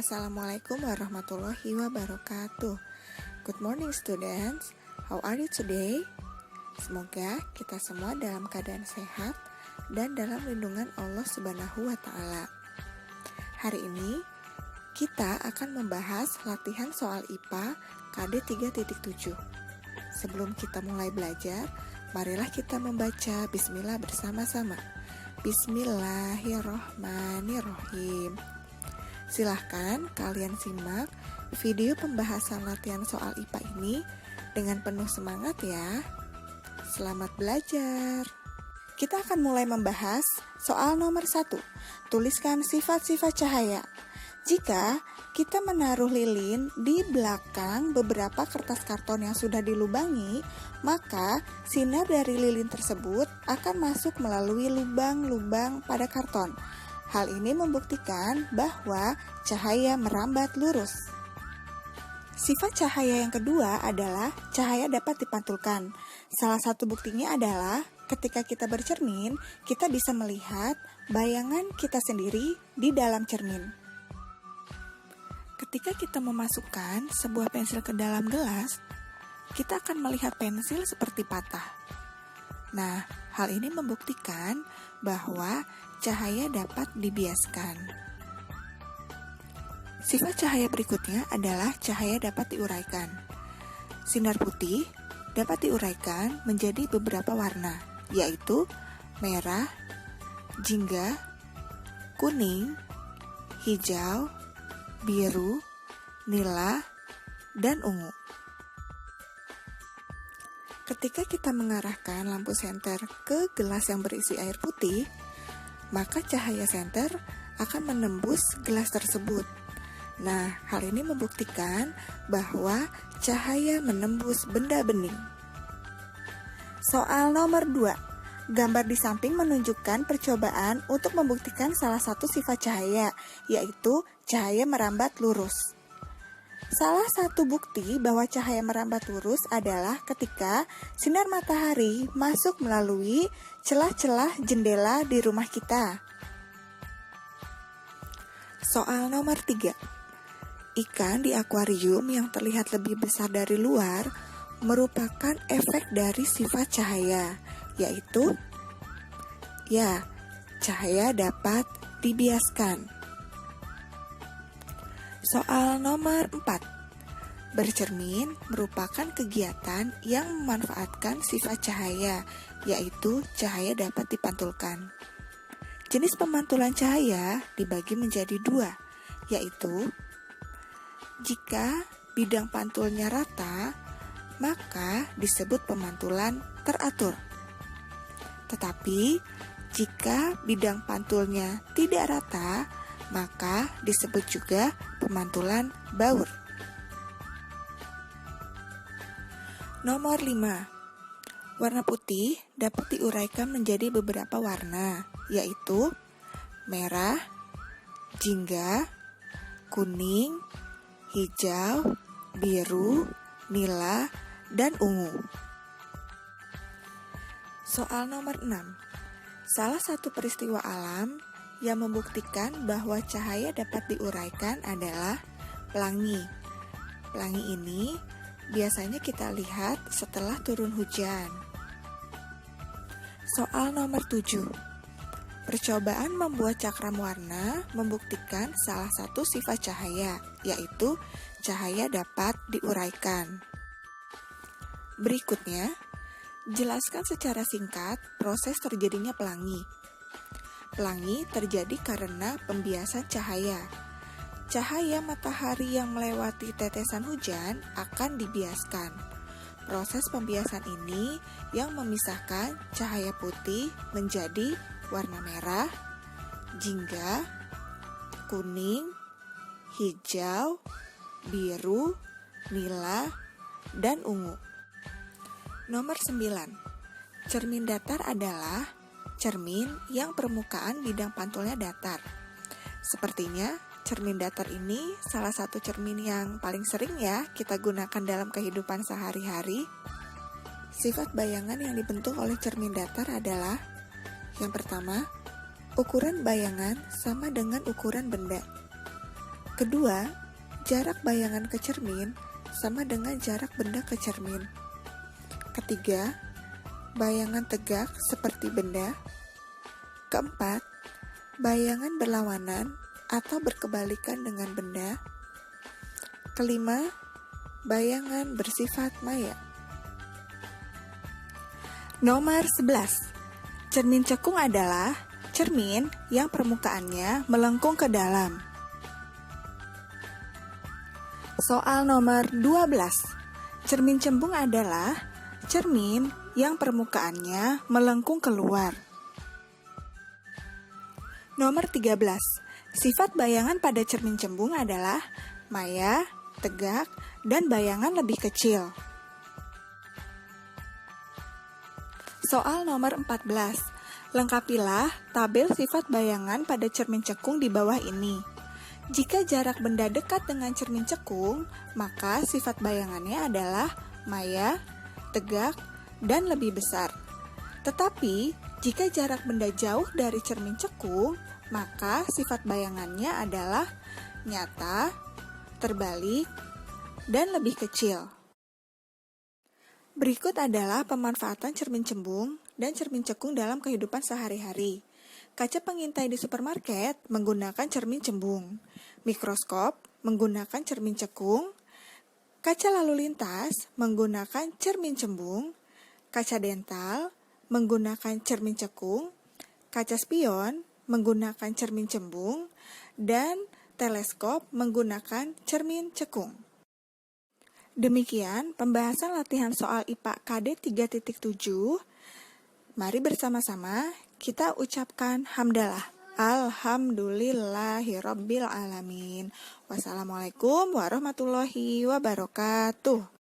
Assalamualaikum warahmatullahi wabarakatuh. Good morning students. How are you today? Semoga kita semua dalam keadaan sehat dan dalam lindungan Allah Subhanahu wa taala. Hari ini kita akan membahas latihan soal IPA KD 3.7. Sebelum kita mulai belajar, marilah kita membaca bismillah bersama-sama. Bismillahirrohmanirrohim. Silahkan kalian simak video pembahasan latihan soal IPA ini dengan penuh semangat ya. Selamat belajar. Kita akan mulai membahas soal nomor 1. Tuliskan sifat-sifat cahaya. Jika kita menaruh lilin di belakang beberapa kertas karton yang sudah dilubangi, maka sinar dari lilin tersebut akan masuk melalui lubang-lubang pada karton. Hal ini membuktikan bahwa cahaya merambat lurus. Sifat cahaya yang kedua adalah cahaya dapat dipantulkan. Salah satu buktinya adalah ketika kita bercermin, kita bisa melihat bayangan kita sendiri di dalam cermin. Ketika kita memasukkan sebuah pensil ke dalam gelas, kita akan melihat pensil seperti patah. Nah, hal ini membuktikan bahwa cahaya dapat dibiaskan. Sifat cahaya berikutnya adalah cahaya dapat diuraikan. Sinar putih dapat diuraikan menjadi beberapa warna, yaitu merah, jingga, kuning, hijau, biru, nila, dan ungu. Ketika kita mengarahkan lampu senter ke gelas yang berisi air putih, maka cahaya senter akan menembus gelas tersebut. Nah, hal ini membuktikan bahwa cahaya menembus benda bening. Soal nomor 2. Gambar di samping menunjukkan percobaan untuk membuktikan salah satu sifat cahaya, yaitu cahaya merambat lurus. Salah satu bukti bahwa cahaya merambat lurus adalah ketika sinar matahari masuk melalui celah-celah jendela di rumah kita. Soal nomor 3. Ikan di akuarium yang terlihat lebih besar dari luar merupakan efek dari sifat cahaya, yaitu cahaya dapat dibiaskan. Soal nomor 4. Bercermin merupakan kegiatan yang memanfaatkan sifat cahaya, yaitu cahaya dapat dipantulkan. Jenis pemantulan cahaya dibagi menjadi 2, yaitu jika bidang pantulnya rata, maka disebut pemantulan teratur. Tetapi jika bidang pantulnya tidak rata, maka disebut juga pemantulan baur. Nomor 5. Warna putih dapat diuraikan menjadi beberapa warna, yaitu merah, jingga, kuning, hijau, biru, nila, dan ungu. Soal nomor 6. Salah satu peristiwa alam yang membuktikan bahwa cahaya dapat diuraikan adalah pelangi. Pelangi ini biasanya kita lihat setelah turun hujan. Soal nomor 7. Percobaan membuat cakram warna membuktikan salah satu sifat cahaya, yaitu cahaya dapat diuraikan. Berikutnya, jelaskan secara singkat proses terjadinya pelangi. Pelangi terjadi karena pembiasan cahaya. Cahaya matahari yang melewati tetesan hujan akan dibiaskan. Proses pembiasan ini yang memisahkan cahaya putih menjadi warna merah, jingga, kuning, hijau, biru, nila, dan ungu. Nomor 9. Cermin datar adalah cermin yang permukaan bidang pantulnya datar. Sepertinya cermin datar ini salah satu cermin yang paling sering ya kita gunakan dalam kehidupan sehari-hari. Sifat bayangan yang dibentuk oleh cermin datar adalah yang pertama, ukuran bayangan sama dengan ukuran benda. Kedua, jarak bayangan ke cermin sama dengan jarak benda ke cermin. Ketiga, bayangan tegak seperti benda. Keempat, bayangan berlawanan atau berkebalikan dengan benda. Kelima, bayangan bersifat maya. Nomor 11. Cermin cekung adalah cermin yang permukaannya melengkung ke dalam. Soal nomor 12. Cermin cembung adalah cermin yang permukaannya melengkung keluar. Nomor 13. Sifat bayangan pada cermin cembung adalah maya, tegak, dan bayangan lebih kecil. Soal nomor 14. Lengkapilah tabel sifat bayangan pada cermin cekung di bawah ini. Jika jarak benda dekat dengan cermin cekung, maka sifat bayangannya adalah maya, tegak, dan lebih besar. Tetapi, jika jarak benda jauh dari cermin cekung, maka sifat bayangannya adalah nyata, terbalik, dan lebih kecil. Berikut adalah pemanfaatan cermin cembung dan cermin cekung dalam kehidupan sehari-hari. Kaca pengintai di supermarket menggunakan cermin cembung. Mikroskop menggunakan cermin cekung. Kaca lalu lintas menggunakan cermin cembung. Kaca dental menggunakan cermin cekung. Kaca spion menggunakan cermin cembung. Dan teleskop menggunakan cermin cekung. Demikian pembahasan latihan soal IPA KD 3.7. Mari bersama-sama kita ucapkan hamdalah. Alhamdulillahirabbil alamin. Wassalamualaikum warahmatullahi wabarakatuh.